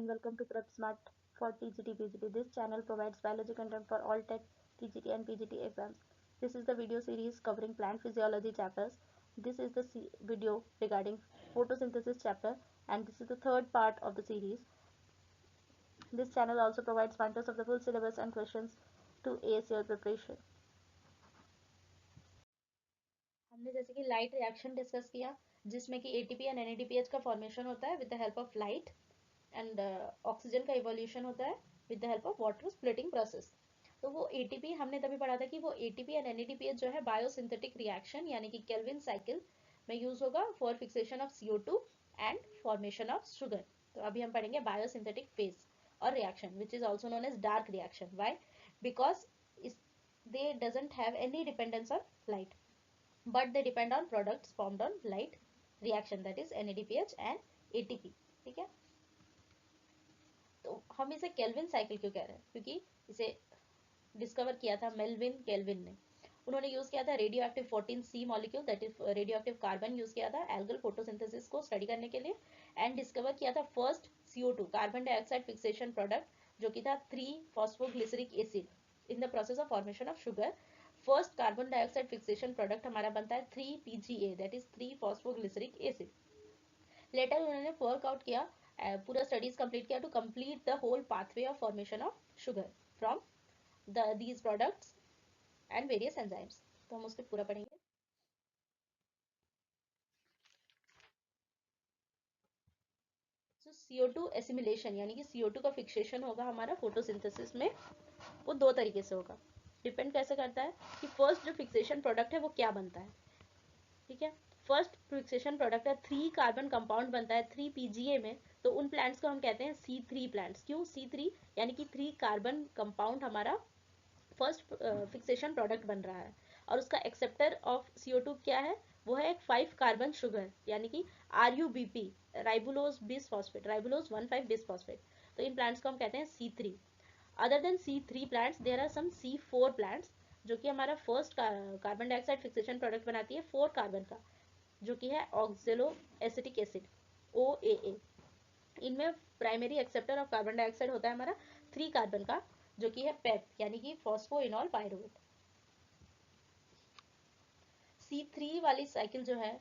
and welcome to Prep Smart for TGT PGT. This channel provides biology content for all TET, TGT and PGT exams. This is the video series covering plant physiology chapters. This is the video regarding photosynthesis chapter, and this is the third part of the series. This channel also provides pointers of the full syllabus and questions to aid your preparation. हमने जैसे कि light reaction discuss किया जिसमें कि ATP and NADPH का formation होता है with the help of light and oxygen का इवोल्यूशन होता है with the help of water splitting process. तो वो एटीपी हमने तभी पढ़ा था कि वो एटीपी एंड एनएडीपीएच जो है बायोसिंथेटिक रिएक्शन यानी कि केल्विन साइकिल में यूज होगा for fixation of CO2 and formation of sugar. तो अभी हम पढ़ेंगे बायोसिंथेटिक फेज और reaction which is also known as dark reaction. Why? Because they doesn't have any dependence on light, but they depend on products formed on light reaction, that is NADPH and ATP. ठीक है, तो हम इसे Calvin cycle क्यों कह रहे हैं? क्योंकि इसे डिस्कवर किया था मेल्विन केल्विन ने. उन्होंने यूज किया था radio active 14C molecule, that is radio active carbon use किया था एल्गल फोटोसिंथेसिस को स्टडी करने के लिए, एंड डिस्कवर किया था first CO2 carbon dioxide fixation product जो कि था 3-फॉस्फोग्लिसरिक acid in the process of formation of sugar. First carbon dioxide fixation product हमारा बनता है 3PGA, दैट इज 3-फॉस्फोग्लिसरिक एसिड. लेटर उन्होंने वर्कआउट किया, पूरा स्टडीज कंप्लीट किया to complete the whole pathway of formation of sugar from these products and various enzymes. तो हम उसको पूरा पढ़ेंगे. So CO2 एसिमिलेशन यानी कि CO2 का फिक्सेशन होगा हमारा फोटोसिंथेसिस में. वो दो तरीके से होगा. डिपेंड कैसे करता है कि फर्स्ट जो फिक्सेशन प्रोडक्ट है वो क्या बनता है. ठीक है, फर्स्ट फिक्सेशन प्रोडक्ट है 3 कार्बन कंपाउंड बनता है 3PGA में. तो उन प्लांट्स को हम कहते हैं C3 प्लांट्स. क्यों C3? यानी कि 3 कार्बन कंपाउंड हमारा फर्स्ट फिक्सेशन प्रोडक्ट बन रहा है और उसका एक्सेप्टर ऑफ CO2 क्या है? वो है एक 5 कार्बन शुगर यानी कि RUBP, ribulose bisphosphate, ribulose 1,5 bisphosphate. तो इन प्लांट्स को हम कहते हैं C3. Other than C3 plants there are some C4 plants जो कि हमारा first carbon dioxide fixation product बनाती है 4 कार्बन का जो कि है ऑक्जेलो एसिटिक एसिड OAA. इनमें primary acceptor of carbon dioxide होता है हमारा 3 कार्बन का जो कि है पेप यानी कि फॉस्फोइनॉल पायरुवेट. C3 वाली साइकिल जो है,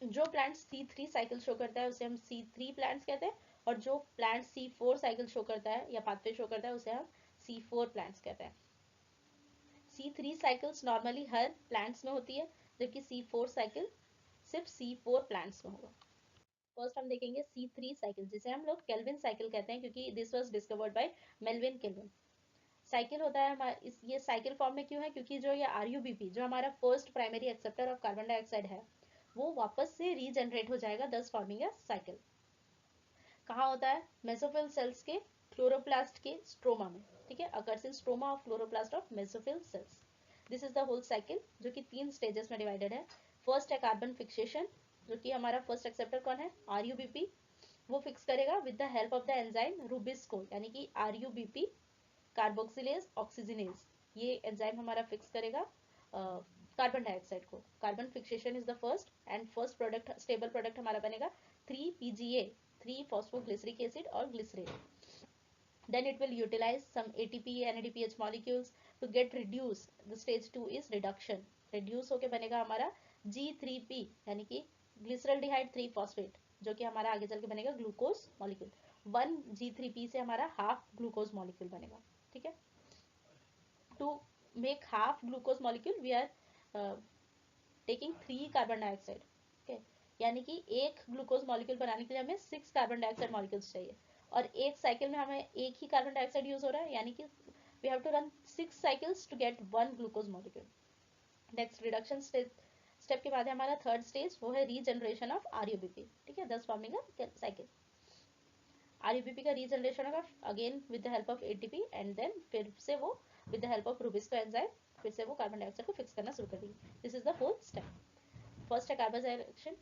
जो प्लांट C3 साइकिल शो करता है उसे हम C3 प्लांट्स कहते हैं, और जो प्लांट C4 साइकिल शो करता है या पाथवे शो करता है उसे हम C4 प्लांट्स कहते हैं. C3 साइकिल्स नॉर्मली हर प्लांट्स में होती है जबकि C4 साइकिल सिर्फ C4 प्लांट्स में होगा. फर्स्ट हम देखेंगे C3 साइकिल जिसे हम लोग केल्विन साइकिल कहते हैं क्योंकि this was discovered by Melvin kelvin. Cycle होता है हमारा ये साइकिल फॉर्म में क्यों है? क्योंकि जो ये RUBP जो हमारा first primary acceptor of carbon dioxide है वो वापस से रीजनरेट हो जाएगा दस फॉर्मिंग अ साइकिल. कहाँ होता है? मेसोफिल सेल्स के क्लोरोप्लास्ट के स्ट्रोमा में. ठीक है, occurs in stroma of chloroplast of mesophyll cells. This is the whole cycle जो कि 3 स्टेजेस में डिवाइडेड है. फर्स्ट है कार्बन फिक्सेशन जो कि हमारा फर्स्ट एक्सेप्टर कौन है? RUBP. वो फिक्स करेगा with the help of the enzyme rubisco यानी कि RUBP कार्बोक्सिलेज ऑक्सीजनेज. ये एंजाइम हमारा फिक्स करेगा कार्बन डाइऑक्साइड को. Carbon fixation is the first and first product stable product हमारा बनेगा 3PGA, 3-फॉस्फोग्लिसरिक एसिड और glycerate. Then it will utilize some ATP NADPH molecules to get reduced. The stage 2 is reduction. Reduce होके बनेगा हमारा G3P यानी कि glyceraldehyde 3 phosphate जो कि हमारा आगे चल के बनेगा ग्लूकोज मॉलिक्यूल. 1 G3P से हमारा हाफ ग्लूकोज मॉलिक्यूल बनेगा. ठीक है, to make half glucose molecule we are taking 3 carbon dioxide. Okay, यानी कि एक ग्लूकोज मॉलिक्यूल बनाने के लिए हमें 6 कार्बन डाइऑक्साइड मॉलिक्यूल्स चाहिए और एक साइकिल में हमें एक ही कार्बन डाइऑक्साइड यूज हो रहा है यानी कि we have to run 6 cycles to get 1 glucose molecule. Next reduction step के बाद है हमारा थर्ड स्टेज, वो है रीजनरेशन ऑफ RUBP. ठीक है, 10 फॉर्मिंग अ साइकिल. RUBP का रीजनरेशन होगा again with the help of ATP and then फिर से वो with the help of rubisco enzyme फिर से वो कार्बन डाइऑक्साइड को फिक्स करना शुरू कर देगी. This is the whole step. First है कार्बोजाइलेशन,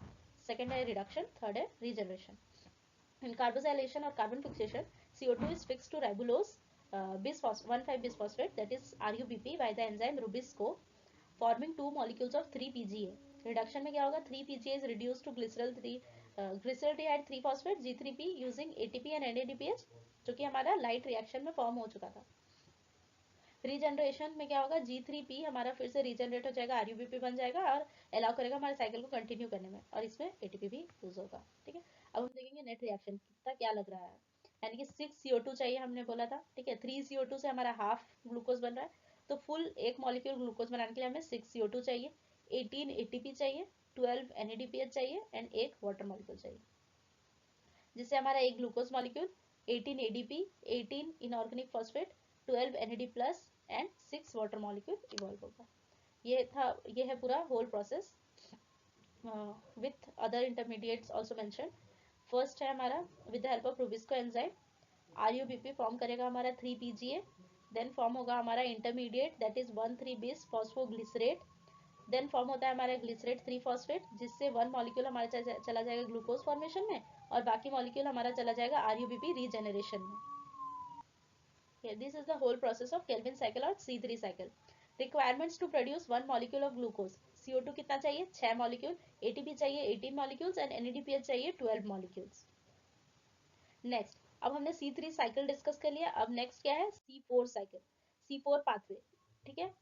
सेकंड है रिडक्शन, थर्ड है regeneration. In carboxylation or carbon fixation, CO2 is fixed to ribulose 1,5 bisphosphate that is RUBP by the enzyme Rubisco, forming two molecules of 3PGA. Reduction में क्या होगा, 3 PGA is reduce to glycerol 3 glyceraldehyde 3 phosphate G3P using ATP and NADPH, जो कि हमारा light reaction में form हो चुका था। रीजनरेशन में क्या होगा, G3P हमारा फिर से रीजनरेट हो जाएगा, RUBP बन जाएगा और अलाउ करेगा हमारे साइकिल को कंटिन्यू करने में, और इसमें ATP भी यूज होगा। ठीक है, अब हम देखेंगे नेट रिएक्शन कितना क्या लग रहा है। यानी कि 6 CO2 चाहिए हमने बोला था। ठीक है, 3 CO2 से हमारा हाफ ग्लूकोज बन रहा है, तो फुल एक मॉलिक्यूल ग्लूकोज बनाने के लिए हमें 6 CO2 चाहिए, 18 ATP चाहिए, 12 NADPH चाहिए एंड एक वाटर मॉलिक्यूल चाहिए, जिससे हमारा एक glucose molecule, 18 ADP, 18 inorganic phosphate, 12 NAD plus and 6 water molecule evolve होगा। ये है पूरा whole process with other intermediates also mention. First है हमारा with the help of rubisco enzyme, RUBP form करेगा हमारा 3 PGA, देन फॉर्म होगा हमारा intermediate that is 1,3-bis phosphoglycerate, then form होता है हमारा ग्लिसरेट 3 फॉस्फेट, जिससे वन मॉलिक्यूल हमारा चला जाएगा ग्लूकोज फॉर्मेशन में और बाकी मॉलिक्यूल हमारा चला जाएगा RUBP रीजेनरेशन में। This is the whole process of Calvin cycle और C3 cycle. Requirements to produce one molecule of glucose, CO2 कितना चाहिए, 6 मॉलिक्यूल, ATP चाहिए 18 मॉलिक्यूल्स एंड NADPH चाहिए 12 मॉलिक्यूल्स। नेक्स्ट, अब हमने C3 साइकिल डिस्कस कर लिया, अब नेक्स्ट क्या है, C4 साइकिल, C4 पाथवे। ठीक है,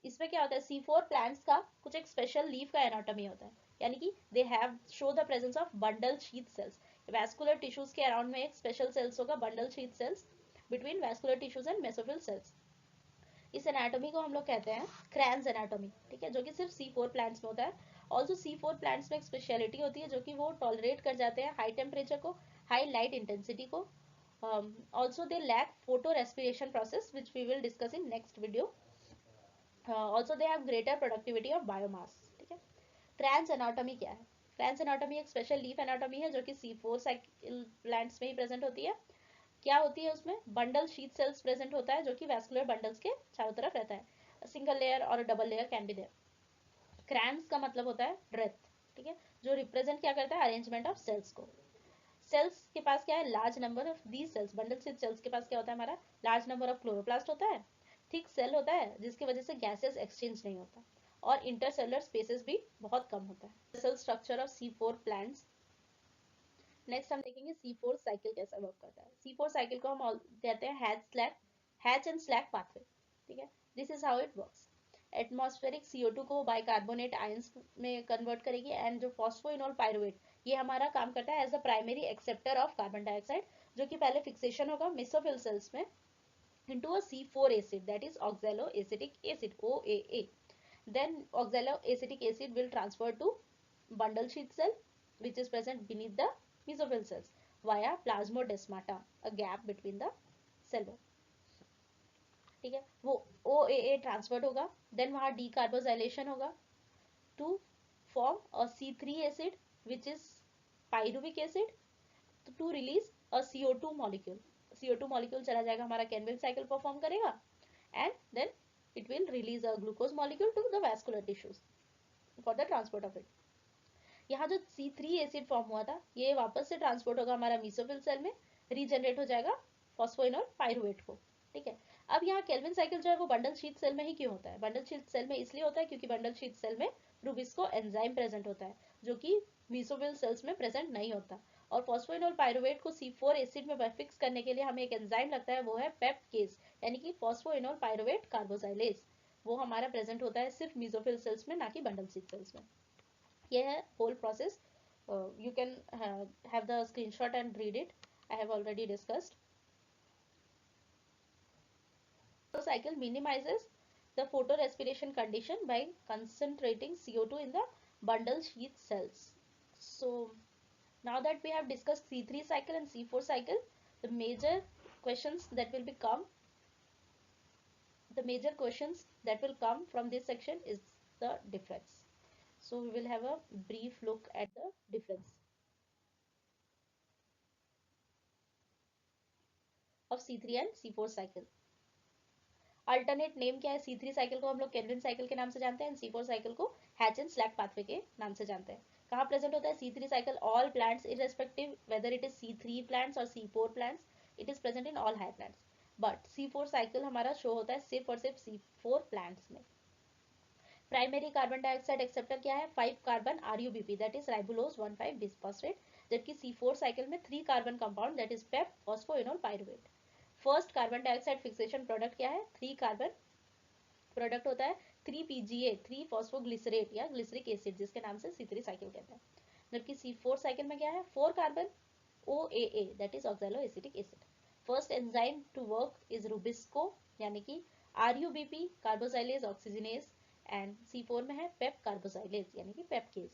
इसमें क्या होता है, C4 प्लांट्स का कुछ एक स्पेशल लीफ का एनाटॉमी होता है, यानी कि they have show the presence of bundle sheath sales. Vascular tissues के अराउंड में एक स्पेशल सेल्स होगा, bundle sheath sales between vascular tissues and mesophyll cells. इस एनाटॉमी को हम लोग कहते हैं क्रैन्स एनाटॉमी। ठीक है, जो कि सिर्फ C4 प्लांट्स में होता है। ऑल्सो C4 प्लांट्स में एक स्पेशलिटी होती है, जो कि वो टॉलरेट कर जाते हैं हाई टेम्परेचर को, हाई लाइट इंटेंसिटी को। Also they lack photorespiration process which we will discuss in next video. Also they have greater productivity of biomass. ठीक है, ट्रांस एनाटॉमी क्या है, ट्रांस एनाटॉमी एक स्पेशल लीफ एनाटॉमी है जो कि C4 साइकिल प्लांट्स में ही प्रेजेंट होती है। क्या होती है उसमें, बंडल शीथ सेल्स प्रेजेंट होता है, जो कि वैस्कुलर बंडल्स के चारों तरफ रहता है। सिंगल लेयर और double layer can be there. Kranz का मतलब होता है ब्रेथ। ठीक है, जो रिप्रेजेंट क्या करता है, अरेंजमेंट ऑफ सेल्स को। सेल्स के पास क्या है, large number of the cells, bundle sheath cells के पास क्या होता है, हमारा लार्ज नंबर ऑफ क्लोरोप्लास्ट होता है, थिक सेल होता है जिसकी वजह से गैसेस एक्सचेंज नहीं होता, और इंटरसेलुलर स्पेसेस भी बहुत कम होता है। Cell structure of C4 plants. Next हम देखेंगे C4 साइकिल कैसा वर्क करता है। C4 साइकिल को हम कहते हैं हैच एंड स्लैक पाथवे। ठीक है, this is how it works. Atmospheric CO2 को बाइकार्बोनेट आयंस में कन्वर्ट करेगी, एंड जो फॉस्फोइनोल पायरुवेट, ये हमारा काम करता है as the primary acceptor of carbon dioxide, जो कि पहले फिक्सेशन होगा मेसोफिल सेल्स में into a C4 acid, that is oxaloacetic acid, OAA. Then oxaloacetic acid will transfer to bundle sheath cell, which is present beneath the mesophyll cells via plasmodesmata, a gap between the cell wall. ठीक है, वो OAA transferred होगा, then वहां decarboxylation होगा to form a C3 acid which is pyruvic acid to release a CO2 molecule. CO2 molecule चला जाएगा हमारा कैनविल cycle perform करेगा, and then it will release a glucose molecule to the vascular tissues for the transport of it. यहाँ जो C3 acid form हुआ था, ये वापस से ट्रांसपोर्ट होगा हमारा मेसोफिल सेल में, रीजनरेट हो जाएगा फॉस्फोइनोल पायरुवेट को। ठीक है, अब यहाँ केल्विन साइकिल जो है वो बंडल शीथ सेल में ही क्यों होता है, बंडल शीथ सेल में इसलिए होता है क्योंकि बंडल शीथ सेल में रूबिस्को एंजाइम प्रेजेंट होता है, जो कि मेसोफिल सेल्स में प्रेजेंट नहीं होता। और फॉस्फोइनोल पायरुवेट को C4 एसिड में फिक्स करने के लिए हमें एक एंजाइम लगता है, वो है पेप्टकेस, यानी कि फॉस्फोइनोल पायरुवेट कार्बोजाइलेज। वो हमारा प्रेजेंट होता है सिर्फ मेसोफिल सेल्स में, ना कि बंडल शीथ सेल्स में। ये है whole process. You can have the screenshot and read it. I have already discussed. The cycle minimizes the photorespiration condition by concentrating CO2 in the bundle sheath cells. So now that we have discussed C3 cycle and C4 cycle, the major questions that will become the major questions that will come from this section is the difference. So we will have a brief look at the difference of C3 and C4 cycle. Alternate name क्या है, C3 cycle को हम लोग Calvin cycle के नाम से जानते हैं, C4 साइकिल को हैच एंड स्लैक पाथवे के नाम से जानते हैं। कहाँ प्रेजेंट होता है C3 cycle, all plants irrespective whether it is C3 plants और C4 plants, it is present in all high plants. But C4 cycle हमारा शो होता है सिर्फ और सिर्फ C4 प्लांट्स में। प्राइमरी कार्बन डाइऑक्साइड एक्सेप्टर क्या है? 5 carbon RuBP, that is राइबोलोज 1,5 bisphosphate, जबकि C4 साइकिल में 3 carbon compound that is Pep phosphoenol pyruvate. First carbon dioxide fixation product क्या है? 3 कार्बन प्रोडक्ट होता है 3PGA, 3 फॉस्फोग्लिसरेट या ग्लिसरिक एसिड, जिसके नाम से C3 साइकिल कहते हैं। जबकि C4 साइकिल में क्या है? 4 carbon OAA, that is oxaloacetic acid. First enzyme to work is rubisco, यानी कि RuBP कार्बोजाइलेज ऑक्सीजनेज, एंड C4 में है पेप कार्बोजाइलेज यानी कि पेपकेज।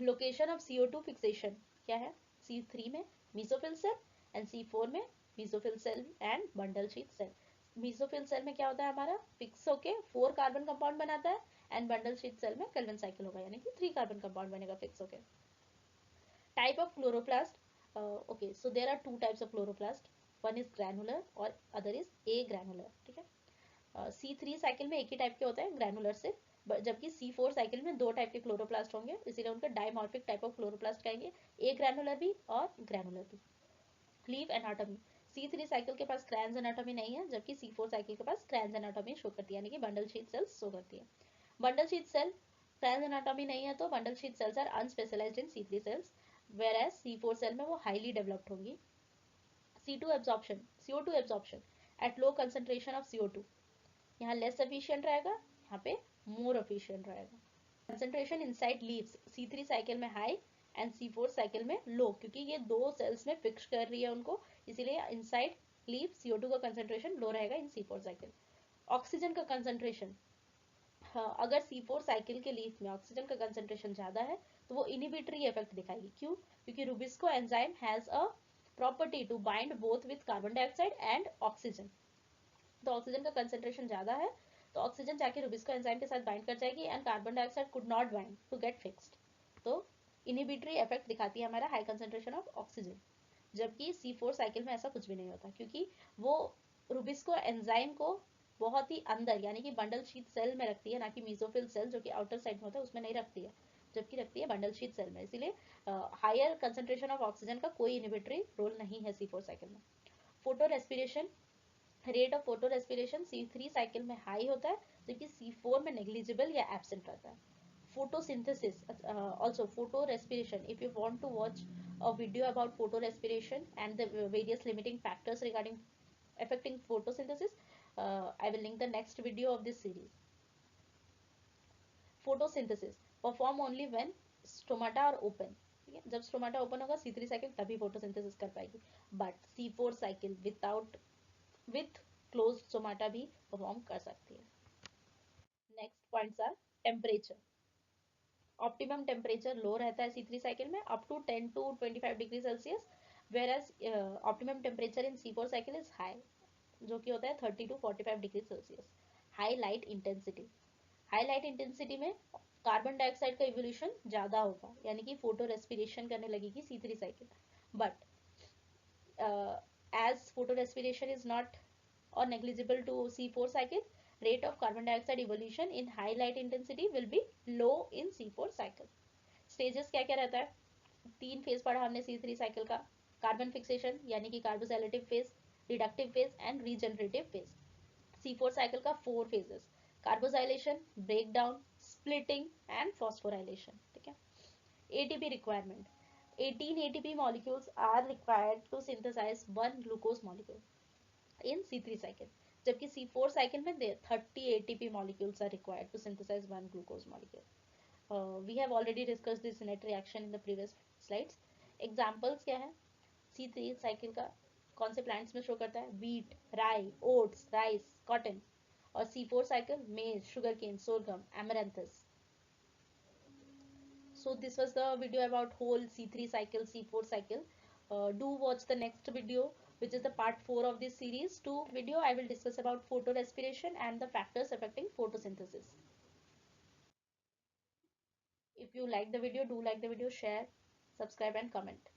लोकेशन ऑफ CO2 फिक्सेशन क्या है? C3 में मीसोफिल सेल एंड C4 में mesophyll cell and bundle sheath cell. Mesophyll cell में क्या होता है? हमारा फिक्स होके 4 कार्बन कंपाउंड बनाता है, एंड बंडल शीथ सेल में केल्विन साइकिल होगा यानी कि 3 कार्बन कंपाउंड बनेगा फिक्स होके। Type of chloroplast, okay, so there are two types of chloroplast, one is granular और other is agranular, ठीक है। C3 साइकिल में एक ही टाइप के होते हैं ग्रैनुलर से, जबकि C4 साइकिल में 2 टाइप के क्लोरोप्लास्ट होंगे, इसीलिए उनका डाइमॉर्फिक टाइप ऑफ क्लोरोप्लास्ट कहेंगे, ए ग्रैनुलर भी और ग्रैनुलर भी। लीफ एनाटॉमी, C3 साइकिल के पास क्रैंस एनाटॉमी नहीं है, जबकि C4 साइकिल के पास क्रैंस एनाटॉमी शो करती है, यानी कि बंडल शीथ सेल्स शो करती है। Bundle sheath cell Kranz anatomy नहीं है, तो bundle sheath cells are unspecialised in C3 cells, whereas C4 cell में वो हाईली डेवलप्ड होंगी। C2 absorption, CO2 absorption at low concentration of CO2, यहाँ less efficient रहेगा, यहाँ पे मोर एफिशिएंट रहेगा। Concentration inside leaves, C3 cycle में high and C4 cycle में लो, क्योंकि ये दो सेल्स में फिक्स कर रही है उनको, इसीलिए इनसाइड लीव CO2 का कंसंट्रेशन लो रहेगा इन C4 साइकिल। ऑक्सीजन का कंसंट्रेशन, हाँ, अगर C4 साइकिल के लीफ में ऑक्सीजन का कंसंट्रेशन ज्यादा है तो वो इनहिबिटरी इफेक्ट दिखाएगी। क्यों? क्योंकि rubisco enzyme has a property to bind both with carbon dioxide and oxygen. तो ऑक्सीजन का कंसंट्रेशन ज्यादा है तो ऑक्सीजन जाके रुबिस्को एंजाइम के साथ बाइंड कर जाएगी and carbon dioxide could not bind to get fixed, तो इनहिबिटरी इफेक्ट दिखाती है हमारा हाई कंसंट्रेशन ऑफ ऑक्सीजन। जबकि C4 साइकिल में ऐसा कुछ भी नहीं होता, क्योंकि वो रुबिस्को एंजाइम को बहुत ही अंदर यानी कि बंडल शीथ सेल में रखती है, ना कि मीसोफिल सेल जो कि आउटर साइड में होता है उसमें नहीं रखती है, जबकि रखती है बंडल शीथ सेल में, इसीलिए हायर कंसंट्रेशन ऑफ ऑक्सीजन का कोई इनहिबिटरी रोल नहीं है C4 साइकिल में। Photo respiration, rate of photo respiration C3 cycle में हाई होता है, जबकि C4 में नेग्लिजिबल या एब्सेंट रहता है। Photosynthesis, also photo respiration, if you want to watch a video about photo respiration and the various limiting factors regarding affecting photosynthesis, I will link the next video of this series. Photosynthesis perform only when stomata are open, ठीक है, जब stomata open होगा C3 cycle तभी photosynthesis कर पाएगी, but C4 cycle with closed stomata भी perform कर सकती है। Next points are temperature. Optimum temperature low रहता है C3 साइकिल में up to 10 to 25 degree Celsius, whereas optimum temperature in C4 cycle is high, जो कि होता है 30 to 45 degree Celsius. High light intensity, high light intensity में carbon dioxide का evolution ज्यादा होगा, यानी कि फोटो रेस्पिरेशन करने लगेगी C3 cycle, but as photorespiration is not or negligible to C4 cycle, rate of carbon dioxide evolution in high light intensity will be low in C4 cycle. Stages क्या क्या रहता है? 3 फेज पढ़ा हमने C3 cycle का, carbon fixation यानी कि carboxylative phase, reductive phase and regenerative phase. C4 cycle का 4 phases, carboxylation, breakdown, splitting and phosphorylation, ठीक है। ATP requirement, 18 ATP molecules are required to synthesize one glucose molecule in C3 cycle, जबकि C4 cycle में 30 ATP molecules are required to synthesize one glucose molecule. We have already discussed this net reaction in the previous slides. Examples क्या है? C3 cycle का कौन से plants में show करता है? Wheat, rye, oats, rice, cotton, और C4 cycle maize, sugarcane, sorghum, amaranthus. So this was the video about whole C3 cycle, C4 cycle. Do watch the next video, which is the part 4 of this series. To video I will discuss about photorespiration and the factors affecting photosynthesis. If you like the video, do like the video, share, subscribe and comment.